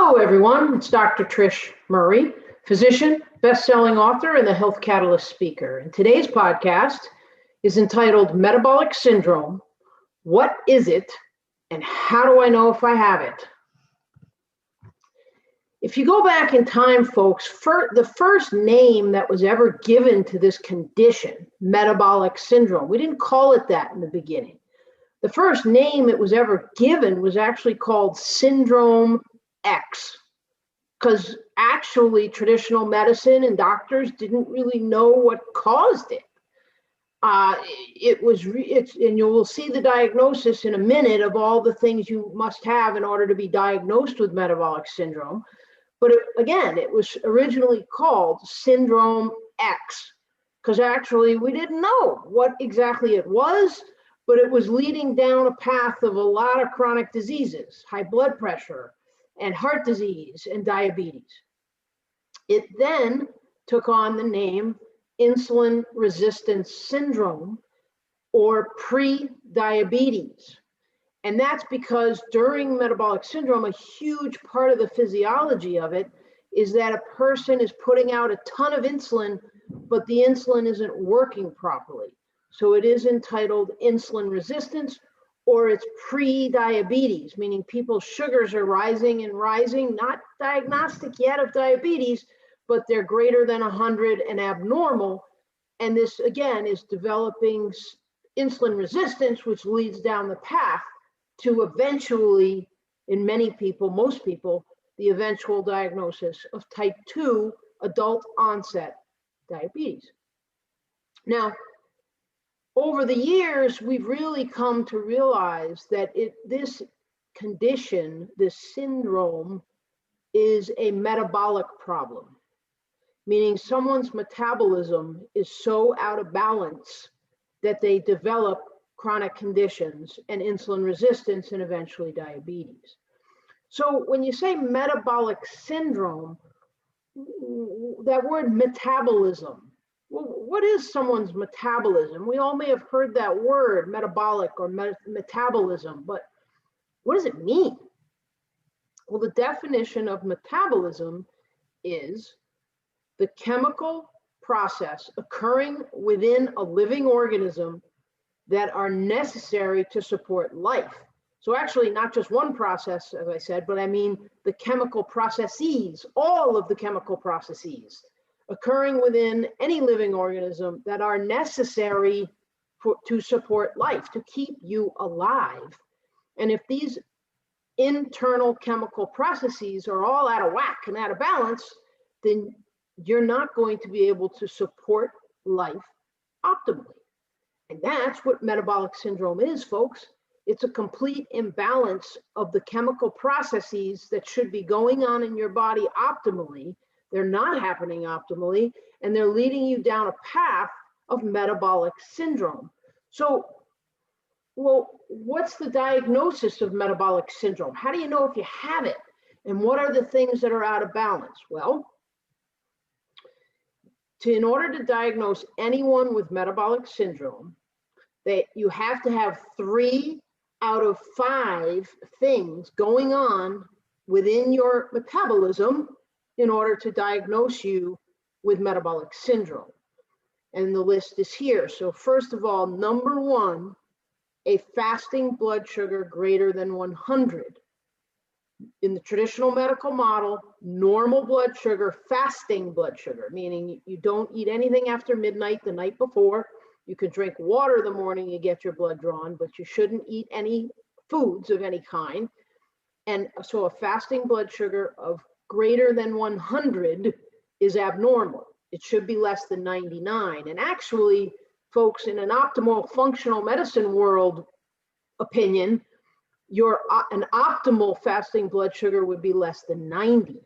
Hello, everyone. It's Dr. Trish Murray, physician, best-selling author, and the Health Catalyst speaker. And today's podcast is entitled Metabolic Syndrome. What is it, and how do I know if I have it? If you go back in time, folks, the first name that was ever given to this condition, metabolic syndrome, we didn't call it that in the beginning. The first name it was ever given was actually called Syndrome X, because actually traditional medicine and doctors didn't really know what caused it. And you will see the diagnosis in a minute of all the things you must have in order to be diagnosed with metabolic syndrome. But it was originally called Syndrome X, because actually we didn't know what exactly it was, but it was leading down a path of a lot of chronic diseases, high blood pressure, and heart disease, and diabetes. It then took on the name insulin resistance syndrome, or pre-diabetes. And that's because during metabolic syndrome, a huge part of the physiology of it is that a person is putting out a ton of insulin, but the insulin isn't working properly. So it is entitled insulin resistance, or it's pre-diabetes, meaning people's sugars are rising and rising, not diagnostic yet of diabetes, but they're greater than 100 and abnormal. And this, again, is developing insulin resistance, which leads down the path to eventually, in many people, most people, the eventual diagnosis of type 2 adult onset diabetes. Now, over the years, we've really come to realize that this condition, this syndrome, is a metabolic problem, meaning someone's metabolism is so out of balance that they develop chronic conditions and insulin resistance and eventually diabetes. So when you say metabolic syndrome, that word metabolism, well, what is someone's metabolism? We all may have heard that word, metabolic or metabolism, but what does it mean? Well, the definition of metabolism is the chemical process occurring within a living organism that are necessary to support life. So actually not just one process, as I said, but I mean the chemical processes, all of the chemical processes occurring within any living organism that are necessary to support life, to keep you alive. And if these internal chemical processes are all out of whack and out of balance, then you're not going to be able to support life optimally. And that's what metabolic syndrome is, folks. It's a complete imbalance of the chemical processes that should be going on in your body optimally. They're not happening optimally, and they're leading you down a path of metabolic syndrome. So, well, what's the diagnosis of metabolic syndrome? How do you know if you have it? And what are the things that are out of balance? Well, in order to diagnose anyone with metabolic syndrome, you have to have 3 out of 5 things going on within your metabolism in order to diagnose you with metabolic syndrome. And the list is here. So first of all, number 1, a fasting blood sugar greater than 100. In the traditional medical model, normal blood sugar, fasting blood sugar, meaning you don't eat anything after midnight the night before. You can drink water the morning you get your blood drawn, but you shouldn't eat any foods of any kind. And so a fasting blood sugar of greater than 100 is abnormal. It should be less than 99. And actually, folks, in an optimal functional medicine world opinion, an optimal fasting blood sugar would be less than 90.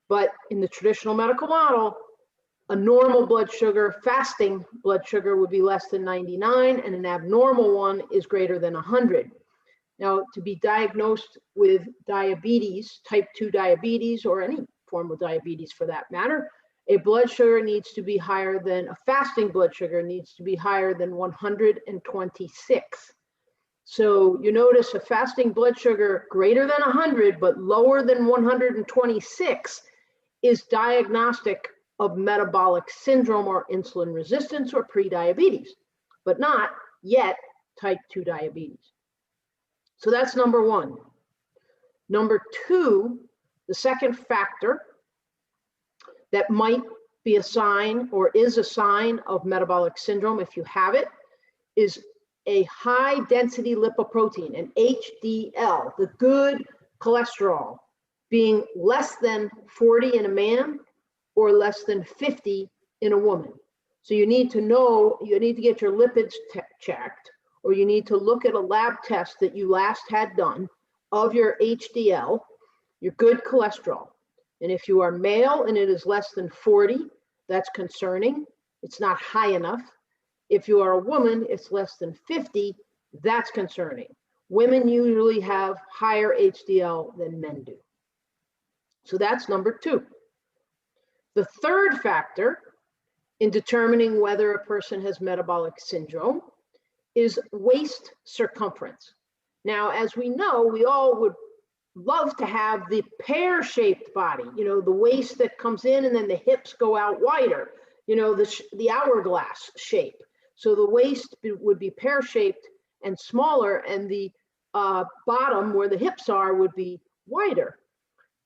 But in the traditional medical model, a normal blood sugar, fasting blood sugar, would be less than 99, and an abnormal one is greater than 100. Now, to be diagnosed with diabetes, type 2 diabetes, or any form of diabetes for that matter, a blood sugar needs to be higher than, a fasting blood sugar needs to be higher than 126. So you notice a fasting blood sugar greater than 100, but lower than 126 is diagnostic of metabolic syndrome or insulin resistance or prediabetes, but not yet type 2 diabetes. So that's number one. Number two, the second factor that might be a sign or is a sign of metabolic syndrome, if you have it, is a high density lipoprotein, an HDL, the good cholesterol, being less than 40 in a man or less than 50 in a woman. So you need to know, you need to get your lipids checked, or you need to look at a lab test that you last had done of your HDL, your good cholesterol. And if you are male and it is less than 40, that's concerning. It's not high enough. If you are a woman, it's less than 50, that's concerning. Women usually have higher HDL than men do. So that's number two. The third factor in determining whether a person has metabolic syndrome is waist circumference. Now, as we know, we all would love to have the pear-shaped body, you know, the waist that comes in and then the hips go out wider, you know, the hourglass shape. So the waist would be pear-shaped and smaller, and the bottom where the hips are would be wider.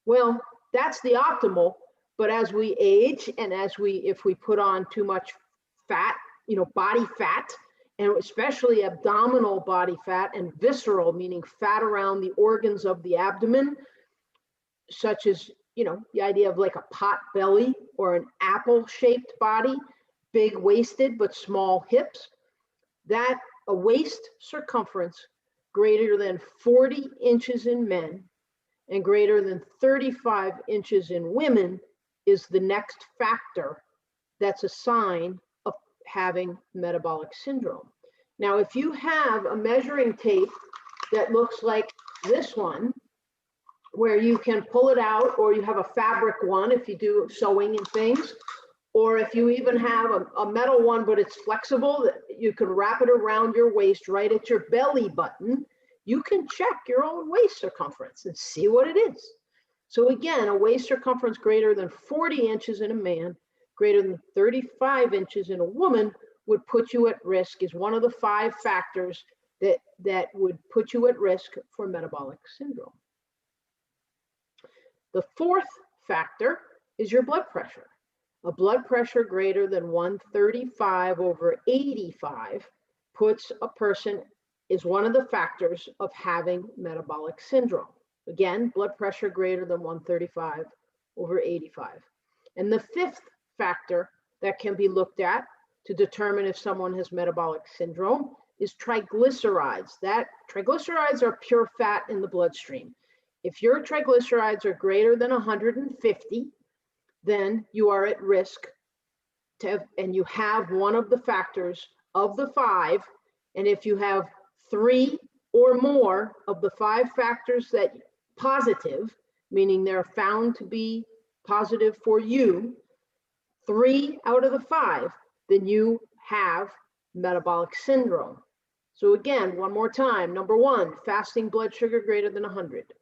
Well, that's the optimal, but as we age and if we put on too much fat, you know, body fat, and especially abdominal body fat and visceral, meaning fat around the organs of the abdomen, such as, you know, the idea of like a pot belly or an apple-shaped body, big waisted but small hips, that a waist circumference greater than 40 inches in men and greater than 35 inches in women is the next factor that's a sign of having metabolic syndrome. Now, if you have a measuring tape that looks like this one, where you can pull it out, or you have a fabric one if you do sewing and things, or if you even have a metal one, but it's flexible, that you can wrap it around your waist right at your belly button, you can check your own waist circumference and see what it is. So again, a waist circumference greater than 40 inches in a man, greater than 35 inches in a woman would put you at risk, is one of the 5 factors that would put you at risk for metabolic syndrome. The fourth factor is your blood pressure. A blood pressure greater than 135/85 puts a person, is one of the factors of having metabolic syndrome. Again, blood pressure greater than 135/85. And the fifth factor that can be looked at to determine if someone has metabolic syndrome is triglycerides. Triglycerides are pure fat in the bloodstream. If your triglycerides are greater than 150, then you are at risk and you have one of the factors of the 5. And if you have 3 or more of the 5 factors that positive, meaning they're found to be positive for you, 3 out of the 5, then you have metabolic syndrome. So again, one more time. Number 1, fasting blood sugar greater than 100.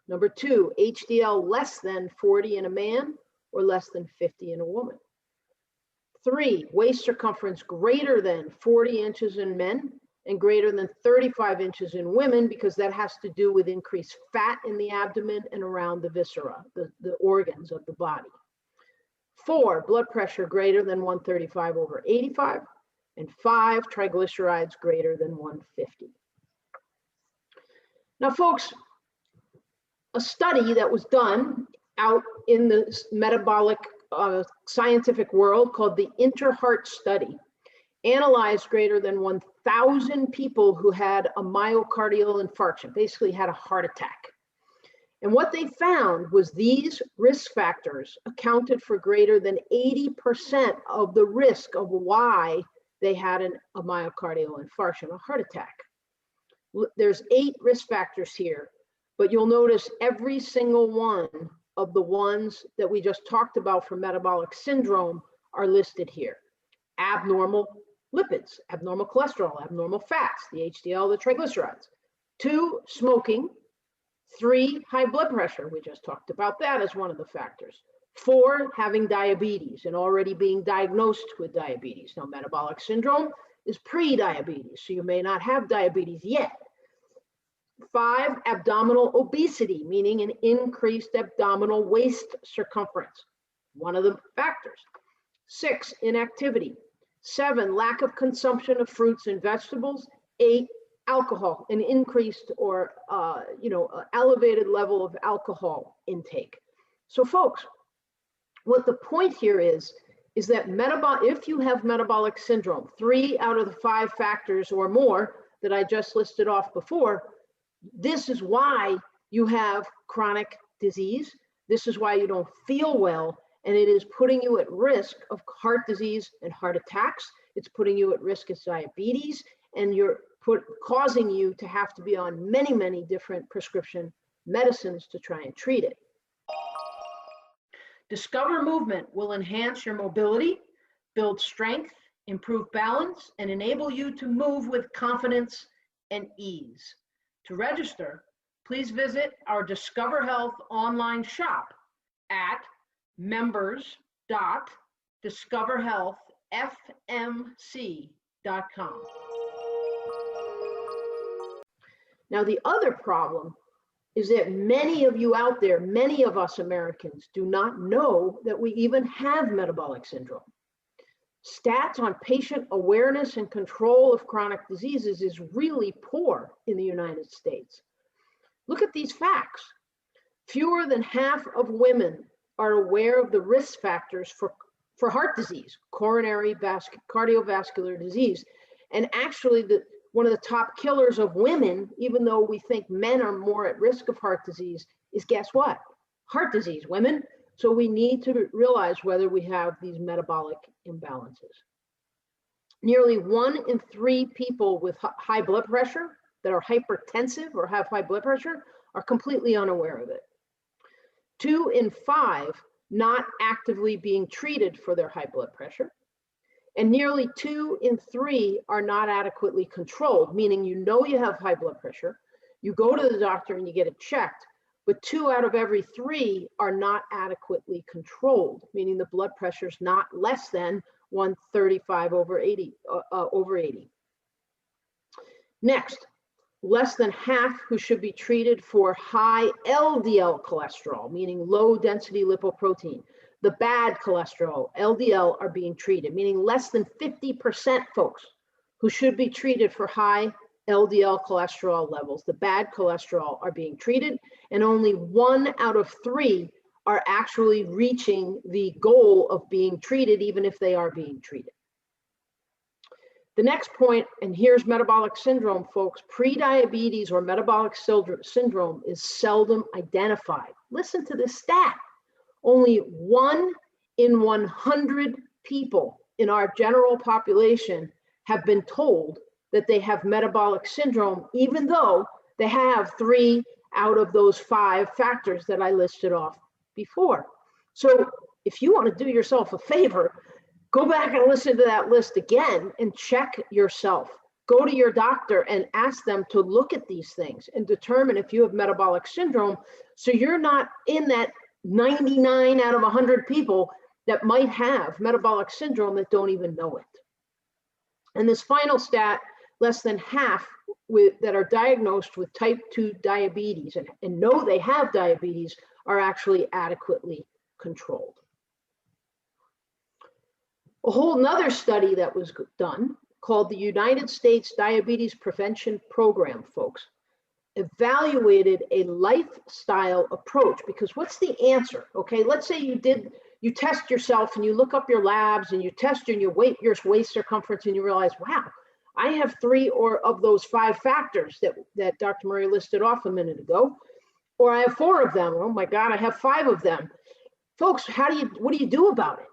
Number 2, HDL less than 40 in a man or less than 50 in a woman. 3, waist circumference greater than 40 inches in men and greater than 35 inches in women, because that has to do with increased fat in the abdomen and around the viscera, the organs of the body. 4, blood pressure greater than 135/85. And 5, triglycerides greater than 150. Now, folks, a study that was done out in the metabolic scientific world called the Interheart study analyzed greater than 1,000 people who had a myocardial infarction, basically had a heart attack. And what they found was these risk factors accounted for greater than 80% of the risk of why they had a myocardial infarction, a heart attack. There's 8 risk factors here, but you'll notice every single one of the ones that we just talked about for metabolic syndrome are listed here. Abnormal lipids, abnormal cholesterol, abnormal fats, the HDL, the triglycerides. 2, smoking. 3, high blood pressure. We just talked about that as one of the factors. 4, having diabetes and already being diagnosed with diabetes. Now, metabolic syndrome is pre-diabetes, so you may not have diabetes yet. 5, abdominal obesity, meaning an increased abdominal waist circumference, one of the factors. 6, inactivity. 7, lack of consumption of fruits and vegetables. 8, alcohol, an increased or elevated level of alcohol intake. So folks, what the point here is that if you have metabolic syndrome, 3 out of the 5 factors or more that I just listed off before, this is why you have chronic disease. This is why you don't feel well, and it is putting you at risk of heart disease and heart attacks. It's putting you at risk of diabetes, and causing you to have to be on many, many different prescription medicines to try and treat it. Discover Movement will enhance your mobility, build strength, improve balance, and enable you to move with confidence and ease. To register, please visit our Discover Health online shop at members.discoverhealthfmc.com. Now, the other problem is that many of you out there, many of us Americans, do not know that we even have metabolic syndrome. Stats on patient awareness and control of chronic diseases is really poor in the United States. Look at these facts. Fewer than half of women are aware of the risk factors for heart disease, coronary cardiovascular disease. And actually, one of the top killers of women, even though we think men are more at risk of heart disease, is guess what? Heart disease, women. So we need to realize whether we have these metabolic imbalances. Nearly 1 in 3 people with high blood pressure that are hypertensive or have high blood pressure are completely unaware of it. 2 in 5 not actively being treated for their high blood pressure. And nearly 2 in 3 are not adequately controlled, meaning you know you have high blood pressure, you go to the doctor and you get it checked, but 2 out of every 3 are not adequately controlled, meaning the blood pressure is not less than 135 over 80. Next, less than half who should be treated for high LDL cholesterol, meaning low density lipoprotein. The bad cholesterol, LDL, are being treated, meaning less than 50%, folks, who should be treated for high LDL cholesterol levels. The bad cholesterol are being treated, and only 1 out of 3 are actually reaching the goal of being treated, even if they are being treated. The next point, and here's metabolic syndrome, folks, prediabetes or metabolic syndrome is seldom identified. Listen to this stat. Only 1 in 100 people in our general population have been told that they have metabolic syndrome, even though they have 3 out of those 5 factors that I listed off before. So if you want to do yourself a favor, go back and listen to that list again and check yourself. Go to your doctor and ask them to look at these things and determine if you have metabolic syndrome, so you're not in that 99 out of 100 people that might have metabolic syndrome that don't even know it. And this final stat, less than half that are diagnosed with type 2 diabetes and know they have diabetes are actually adequately controlled. A whole nother study that was done called the United States Diabetes Prevention Program, folks, evaluated a lifestyle approach, because what's the answer? Okay, let's say you test yourself and you look up your labs and you test your waist circumference and you realize, wow, I have 3 of those 5 factors that Dr. Murray listed off a minute ago, or I have 4 of them. Oh my God, I have 5 of them. Folks, what do you do about it?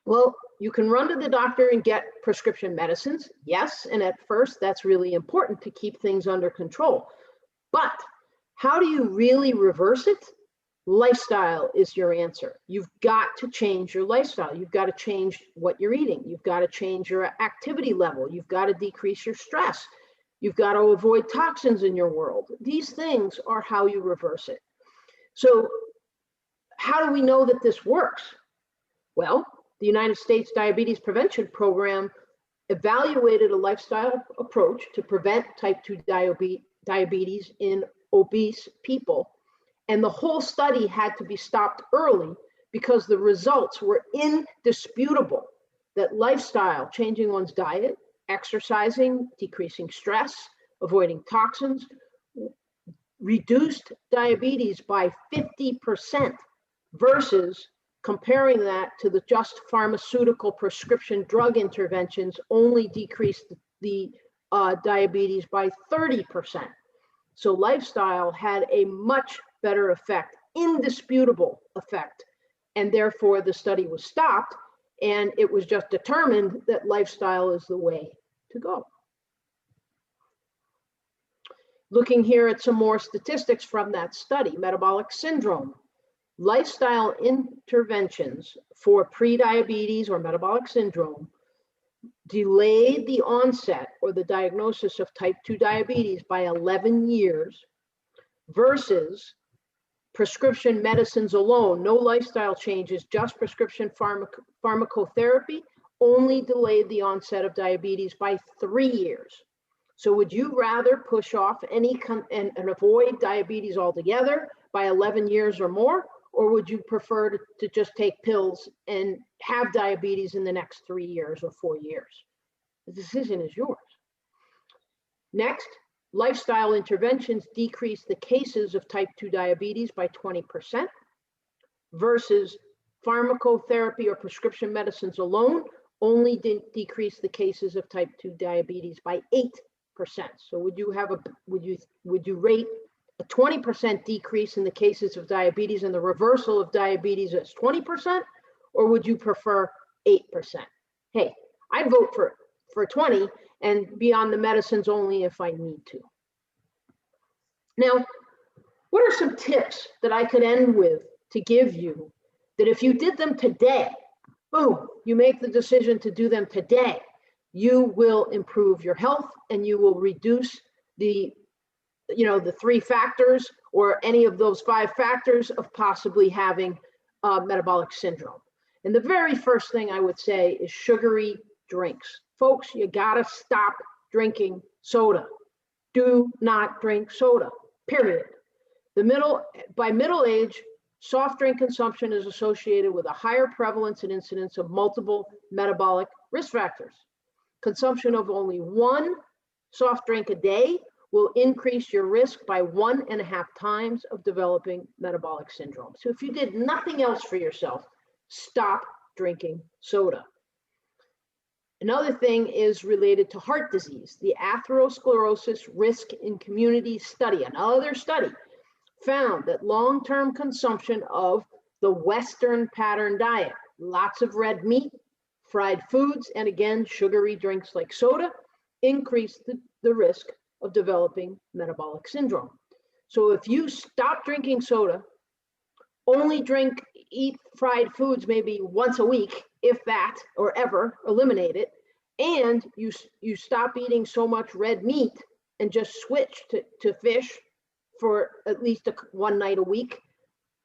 Well, you can run to the doctor and get prescription medicines. Yes, and at first that's really important to keep things under control. But how do you really reverse it? Lifestyle is your answer. You've got to change your lifestyle. You've got to change what you're eating. You've got to change your activity level. You've got to decrease your stress. You've got to avoid toxins in your world. These things are how you reverse it. So how do we know that this works? Well, the United States Diabetes Prevention Program evaluated a lifestyle approach to prevent type 2 diabetes in obese people. And the whole study had to be stopped early because the results were indisputable that lifestyle, changing one's diet, exercising, decreasing stress, avoiding toxins, reduced diabetes by 50% versus comparing that to the just pharmaceutical prescription drug interventions only decreased the diabetes by 30%. So lifestyle had a much better effect, indisputable effect, and therefore the study was stopped, and it was just determined that lifestyle is the way to go. Looking here at some more statistics from that study, metabolic syndrome. Lifestyle interventions for prediabetes or metabolic syndrome delayed the onset or the diagnosis of type 2 diabetes by 11 years versus prescription medicines alone, no lifestyle changes, just prescription pharmacotherapy, only delayed the onset of diabetes by 3 years. So would you rather push off any and avoid diabetes altogether by 11 years or more? Or would you prefer to just take pills and have diabetes in the next 3 years or 4 years? The decision is yours. Next, lifestyle interventions decrease the cases of type 2 diabetes by 20% versus pharmacotherapy or prescription medicines alone only decrease the cases of type 2 diabetes by 8%. So would you rate a 20% decrease in the cases of diabetes and the reversal of diabetes as 20%, or would you prefer 8%? Hey, I'd vote for 20 and be on the medicines only if I need to. Now, what are some tips that I could end with to give you that if you did them today, boom, you make the decision to do them today, you will improve your health and you will reduce the 3 factors or any of those 5 factors of possibly having metabolic syndrome. And the very first thing I would say is sugary drinks. Folks, you gotta stop drinking soda. Do not drink soda, period. By middle age, soft drink consumption is associated with a higher prevalence and incidence of multiple metabolic risk factors. Consumption of only 1 soft drink a day will increase your risk by 1.5 times of developing metabolic syndrome. So if you did nothing else for yourself, stop drinking soda. Another thing is related to heart disease. The atherosclerosis risk in community study, another study, found that long-term consumption of the Western pattern diet, lots of red meat, fried foods, and again, sugary drinks like soda, increase the risk of developing metabolic syndrome. So if you stop drinking soda, only eat fried foods maybe once a week, if that, or ever, eliminate it, and you stop eating so much red meat and just switch to fish for at least one night a week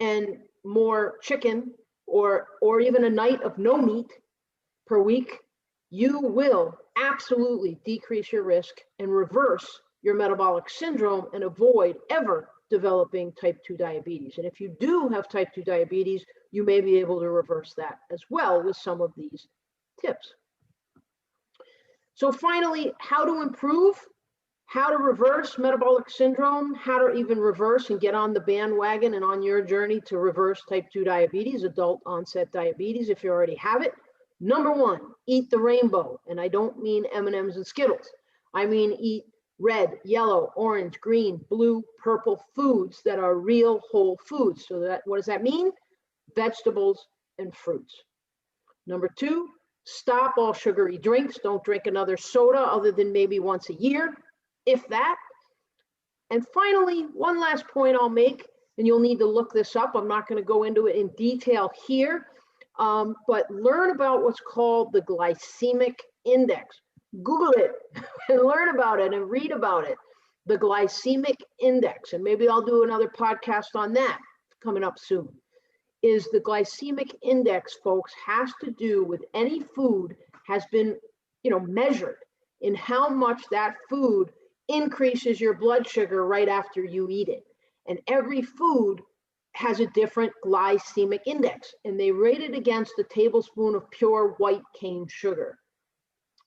and more chicken or even a night of no meat per week, you will absolutely decrease your risk and reverse your metabolic syndrome and avoid ever developing type 2 diabetes. And if you do have type 2 diabetes, you may be able to reverse that as well with some of these tips. So finally, how to improve, how to reverse metabolic syndrome, how to even reverse and get on the bandwagon and on your journey to reverse type 2 diabetes, adult onset diabetes, if you already have it. Number 1, eat the rainbow. And I don't mean M&Ms and Skittles. I mean eat red, yellow, orange, green, blue, purple foods that are real whole foods. So what does that mean? Vegetables and fruits. Number 2, stop all sugary drinks. Don't drink another soda other than maybe once a year, if that. And finally, one last point I'll make and you'll need to look this up. I'm not going to go into it in detail here, but learn about what's called the glycemic index. Google it and learn about it and read about it. The glycemic index, and maybe I'll do another podcast on that coming up soon. Is the glycemic index, folks, has to do with any food has been, measured in how much that food increases your blood sugar right after you eat it. And every food has a different glycemic index, and they rate it against a tablespoon of pure white cane sugar.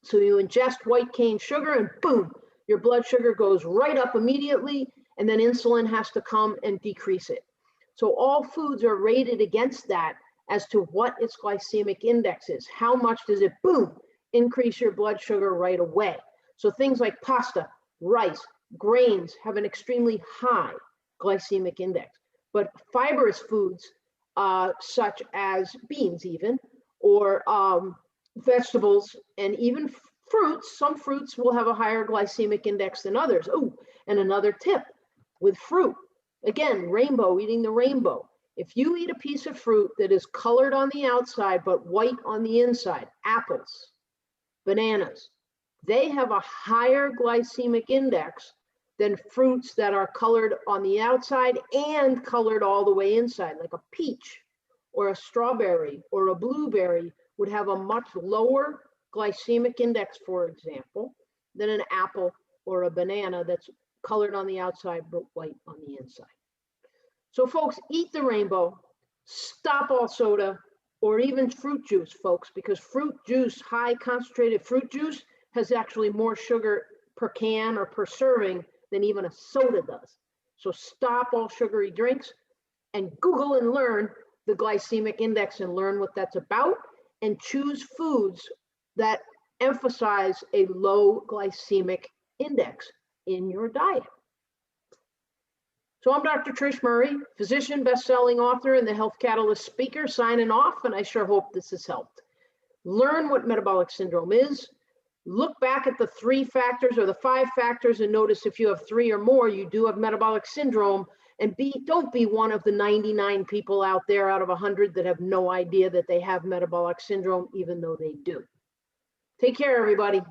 So you ingest white cane sugar and boom, your blood sugar goes right up immediately, and then insulin has to come and decrease it. So all foods are rated against that as to what its glycemic index is. How much does it, boom, increase your blood sugar right away? So things like pasta, rice, grains have an extremely high glycemic index. But fibrous foods, such as beans even, or vegetables, and even fruits, some fruits will have a higher glycemic index than others. Oh, and another tip with fruit, again, eating the rainbow. If you eat a piece of fruit that is colored on the outside but white on the inside, apples, bananas, they have a higher glycemic index than fruits that are colored on the outside and colored all the way inside, like a peach or a strawberry or a blueberry would have a much lower glycemic index, for example, than an apple or a banana that's colored on the outside but white on the inside. So folks, eat the rainbow, stop all soda or even fruit juice, folks, because fruit juice, high concentrated fruit juice, has actually more sugar per can or per serving than even a soda does. So stop all sugary drinks and Google and learn the glycemic index and learn what that's about, and choose foods that emphasize a low glycemic index in your diet. So I'm Dr. Trish Murray, physician, best-selling author, and the Health Catalyst speaker, signing off, and I sure hope this has helped. Learn what metabolic syndrome is. Look back at the 3 factors or the 5 factors and notice if you have 3 or more, you do have metabolic syndrome. And don't be one of the 99 people out there out of 100 that have no idea that they have metabolic syndrome, even though they do. Take care, everybody.